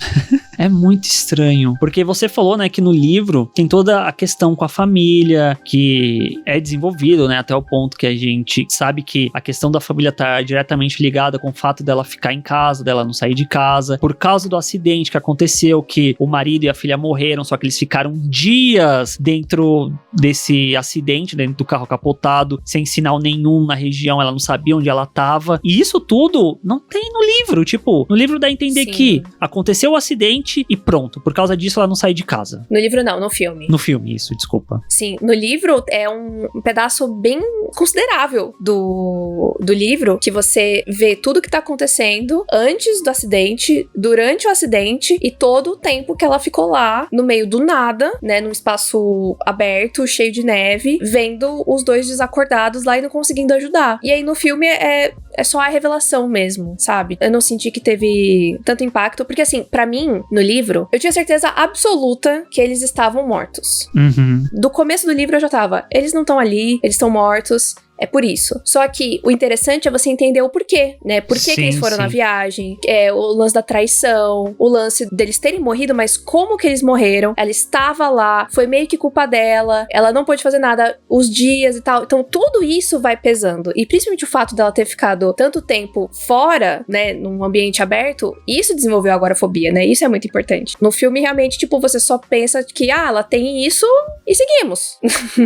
É muito estranho, porque você falou, né, que no livro tem toda a questão com a família, que é desenvolvido, né, até o ponto que a gente sabe que a questão da família tá diretamente ligada com o fato dela ficar em casa, dela não sair de casa, por causa do acidente que aconteceu, que o marido e a filha morreram, só que eles ficaram dias dentro desse acidente, dentro do carro capotado, sem sinal nenhum na região, ela não sabia onde ela tava, e isso tudo não tem no livro, tipo, no livro dá a entender Sim. que aconteceu o acidente e pronto. Por causa disso, ela não sai de casa. No livro não, no filme. No filme, isso, desculpa. Sim, no livro é um pedaço bem considerável do livro, que você vê tudo que tá acontecendo antes do acidente, durante o acidente e todo o tempo que ela ficou lá, no meio do nada, né, num espaço aberto, cheio de neve, vendo os dois desacordados lá e não conseguindo ajudar. E aí no filme é só a revelação mesmo, sabe? Eu não senti que teve tanto impacto, porque assim, pra mim, no livro, eu tinha certeza absoluta que eles estavam mortos. Uhum. Do começo do livro eu já tava, eles não estão ali, eles estão mortos. É por isso. Só que o interessante é você entender o porquê, né? Por que eles foram na viagem, o lance da traição, o lance deles terem morrido, mas como que eles morreram? Ela estava lá, foi meio que culpa dela, ela não pôde fazer nada, os dias e tal. Então tudo isso vai pesando. E principalmente o fato dela ter ficado tanto tempo fora, né, num ambiente aberto, isso desenvolveu agora a fobia, né? Isso é muito importante. No filme, realmente, tipo, você só pensa que, ela tem isso e seguimos.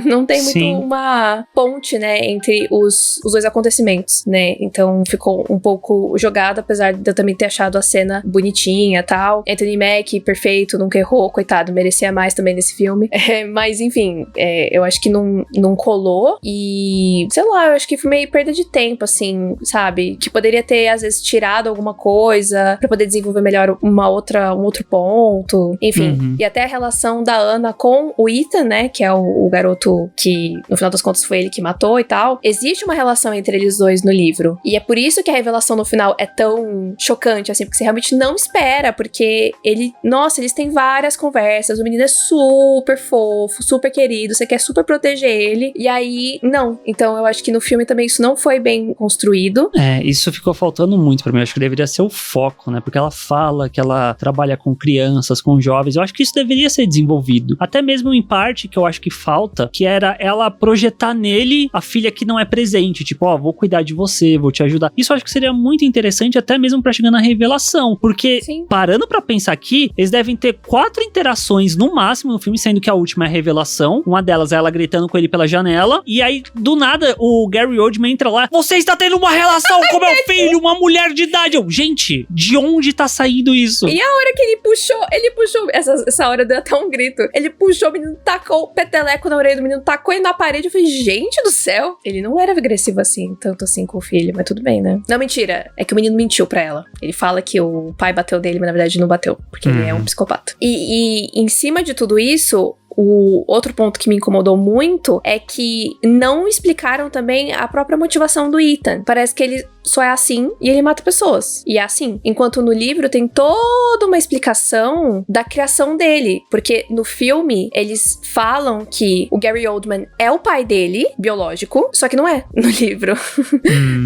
Não tem muito uma ponte, né, entre os dois acontecimentos, né? Então ficou um pouco jogado, apesar de eu também ter achado a cena bonitinha e tal. Anthony Mackie, perfeito, nunca errou, coitado, merecia mais também nesse filme. Mas enfim, eu acho que não colou e, sei lá, eu acho que foi meio perda de tempo, assim, sabe? Que poderia ter, às vezes, tirado alguma coisa pra poder desenvolver melhor um outro ponto. Enfim, e até a relação da Anna com o Ethan, né? Que é o garoto que, no final das contas, foi ele que matou e tal. Existe uma relação entre eles dois no livro. E é por isso que a revelação no final é tão chocante, assim, porque você realmente não espera, porque eles têm várias conversas, o menino é super fofo, super querido, você quer super proteger ele, e aí, não. Então eu acho que no filme também isso não foi bem construído. Isso ficou faltando muito pra mim, eu acho que deveria ser o foco, né, porque ela fala que ela trabalha com crianças, com jovens, eu acho que isso deveria ser desenvolvido, até mesmo em parte que eu acho que falta, que era ela projetar nele a filha que não é presente, tipo, vou cuidar de você, vou te ajudar. Isso eu acho que seria muito interessante, até mesmo pra chegar na revelação, porque Sim. Parando pra pensar aqui, eles devem ter 4 interações no máximo no filme, sendo que a última é a revelação, uma delas é ela gritando com ele pela janela, e aí, do nada, o Gary Oldman entra lá, você está tendo uma relação com meu filho, uma mulher de idade. Gente, de onde tá saindo isso? E a hora que ele puxou, essa hora deu até um grito, ele puxou o menino, tacou o peteleco na orelha do menino, tacou ele na parede, eu falei, gente do céu, ele não era agressivo assim, tanto assim com o filho, mas tudo bem, né? Não, mentira, é que o menino mentiu pra ela. Ele fala que o pai bateu dele, mas na verdade não bateu, porque ele é um psicopata. E em cima de tudo isso, o outro ponto que me incomodou muito é que não explicaram também a própria motivação do Ethan. Parece que ele só é assim e ele mata pessoas. E é assim. Enquanto no livro tem toda uma explicação da criação dele. Porque no filme eles falam que o Gary Oldman é o pai dele, biológico, só que não é no livro.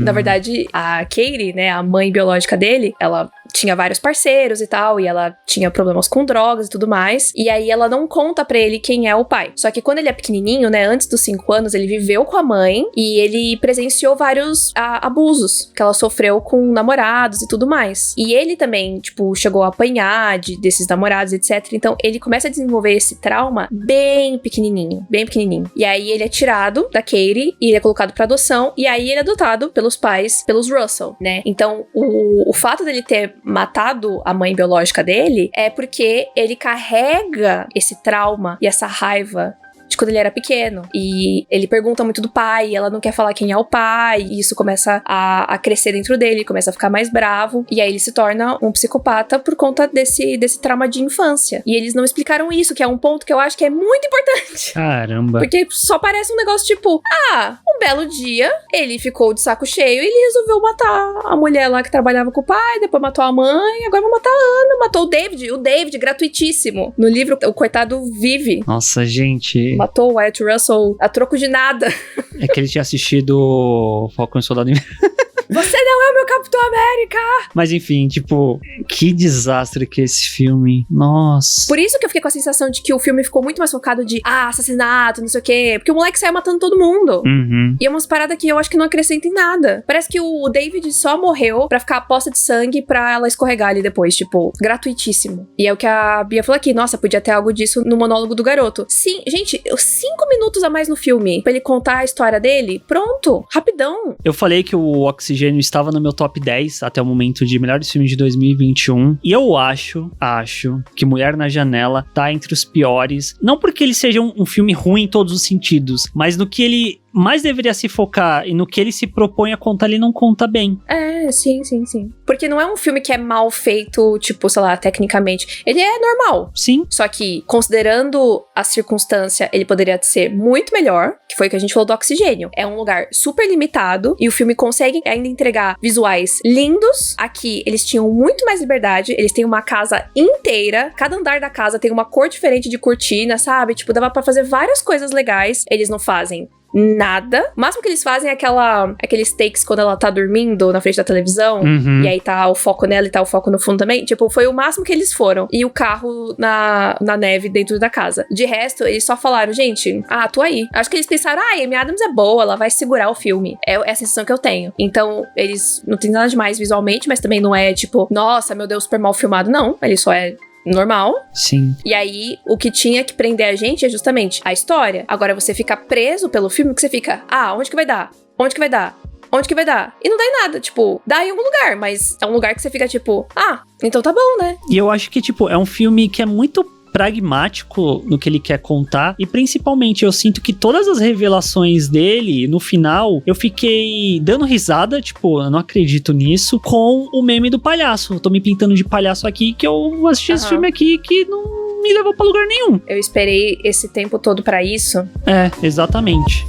Na verdade, a Katie, né, a mãe biológica dele, ela tinha vários parceiros e tal, e ela tinha problemas com drogas e tudo mais, e aí ela não conta pra ele quem é o pai. Só que quando ele é pequenininho, né, antes dos 5 anos, ele viveu com a mãe e ele presenciou vários abusos que ela sofreu com namorados e tudo mais. E ele também, tipo, chegou a apanhar desses namorados, etc. Então, ele começa a desenvolver esse trauma bem pequenininho, bem pequenininho. E aí, ele é tirado da Katie e ele é colocado pra adoção, e aí ele é adotado pelos pais, pelos Russell, né? Então, o fato dele ter matado a mãe biológica dele é porque ele carrega esse trauma e essa raiva de quando ele era pequeno. E ele pergunta muito do pai, e ela não quer falar quem é o pai, e isso começa a crescer dentro dele, começa a ficar mais bravo, e aí ele se torna um psicopata por conta desse trauma de infância. E eles não explicaram isso, que é um ponto que eu acho que é muito importante. Caramba. Porque só parece um negócio tipo, um belo dia, ele ficou de saco cheio e ele resolveu matar a mulher lá que trabalhava com o pai, depois matou a mãe, agora vai matar a Ana, matou o David, gratuitíssimo. No livro, o coitado vive. Nossa, gente. Matou o Wyatt Russell a troco de nada. É que ele tinha assistido Falcão e Soldado Invernal. Você não é o meu Capitão América! Mas enfim, tipo, que desastre que é esse filme. Nossa. Por isso que eu fiquei com a sensação de que o filme ficou muito mais focado de assassinato, não sei o quê. Porque o moleque saiu matando todo mundo. E é umas paradas que eu acho que não acrescenta em nada. Parece que o David só morreu pra ficar a poça de sangue pra ela escorregar ali depois. Tipo, gratuitíssimo. E é o que a Bia falou aqui. Nossa, podia ter algo disso no monólogo do garoto. Sim, gente, 5 minutos a mais no filme pra ele contar a história dele. Pronto, rapidão. Eu falei que o Oxigênio estava no meu top 10 até o momento de melhores filmes de 2021. E eu acho que Mulher na Janela tá entre os piores. Não porque ele seja um filme ruim em todos os sentidos, mas no que ele mais deveria se focar e no que ele se propõe a contar, ele não conta bem. Sim. Porque não é um filme que é mal feito, tipo, sei lá, tecnicamente. Ele é normal. Sim. Só que, considerando a circunstância, ele poderia ser muito melhor, que foi o que a gente falou do Oxigênio. É um lugar super limitado e o filme consegue ainda entregar visuais lindos. Aqui, eles tinham muito mais liberdade. Eles têm uma casa inteira. Cada andar da casa tem uma cor diferente de cortina, sabe? Tipo, dava pra fazer várias coisas legais. Eles não fazem nada. O máximo que eles fazem é aqueles takes quando ela tá dormindo na frente da televisão. E aí tá o foco nela e tá o foco no fundo também. Tipo, foi o máximo que eles foram. E o carro na neve dentro da casa. De resto, eles só falaram, gente, tô aí. Acho que eles pensaram, a Amy Adams é boa, ela vai segurar o filme. É a sensação que eu tenho. Então, eles não tem nada demais visualmente, mas também não é tipo, nossa, meu Deus, super mal filmado. Não, ele só é normal. Sim. E aí, o que tinha que prender a gente é justamente a história. Agora, você fica preso pelo filme, que você fica, onde que vai dar? Onde que vai dar? Onde que vai dar? E não dá em nada, tipo, dá em algum lugar, mas é um lugar que você fica tipo, então tá bom, né? E eu acho que, tipo, é um filme que é muito pragmático no que ele quer contar, e principalmente eu sinto que todas as revelações dele, no final, eu fiquei dando risada, tipo, eu não acredito nisso, com o meme do palhaço. Eu tô me pintando de palhaço aqui, que eu assisti esse filme aqui que não me levou pra lugar nenhum. Eu esperei esse tempo todo pra isso. É, exatamente.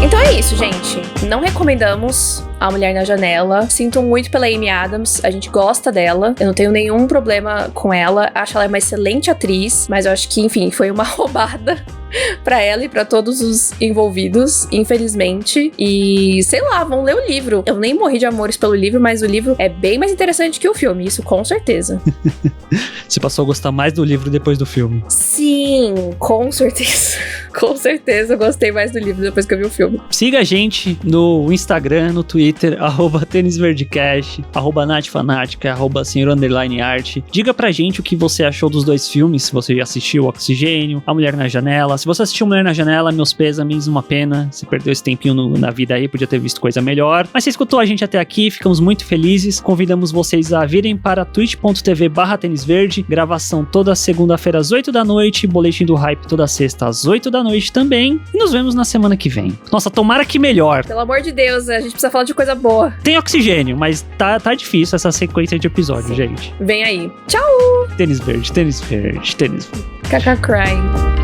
Então é isso, gente. Não recomendamos A Mulher na Janela. Sinto muito pela Amy Adams. A gente gosta dela. Eu não tenho nenhum problema com ela. Acho ela uma excelente atriz. Mas eu acho que, enfim, foi uma roubada pra ela e pra todos os envolvidos, infelizmente. E, sei lá, vão ler o livro. Eu nem morri de amores pelo livro, mas o livro é bem mais interessante que o filme. Isso com certeza. Você passou a gostar mais do livro depois do filme? Sim, com certeza. Com certeza eu gostei mais do livro depois que eu vi o filme. Siga a gente no Instagram, no Twitter, @tênisverdecast, @natfanática, @senhor_art. Diga pra gente o que você achou dos dois filmes, se você já assistiu Oxigênio, A Mulher na Janela. Se você assistiu Mulher na Janela, meus pêsames, uma pena. Você perdeu esse tempinho na vida aí, podia ter visto coisa melhor. Mas você escutou a gente até aqui, ficamos muito felizes. Convidamos vocês a virem para twitch.tv/tênisverde, gravação toda segunda-feira às 8 da noite, boletim do hype toda sexta às 8 da noite também. E nos vemos na semana que vem. Nossa, tomara que melhor. Pelo amor de Deus, a gente precisa falar de coisa boa. Tem Oxigênio, mas tá difícil essa sequência de episódios, gente. Vem aí. Tchau! Tênis verde, tênis verde, tênis verde. Caca crying.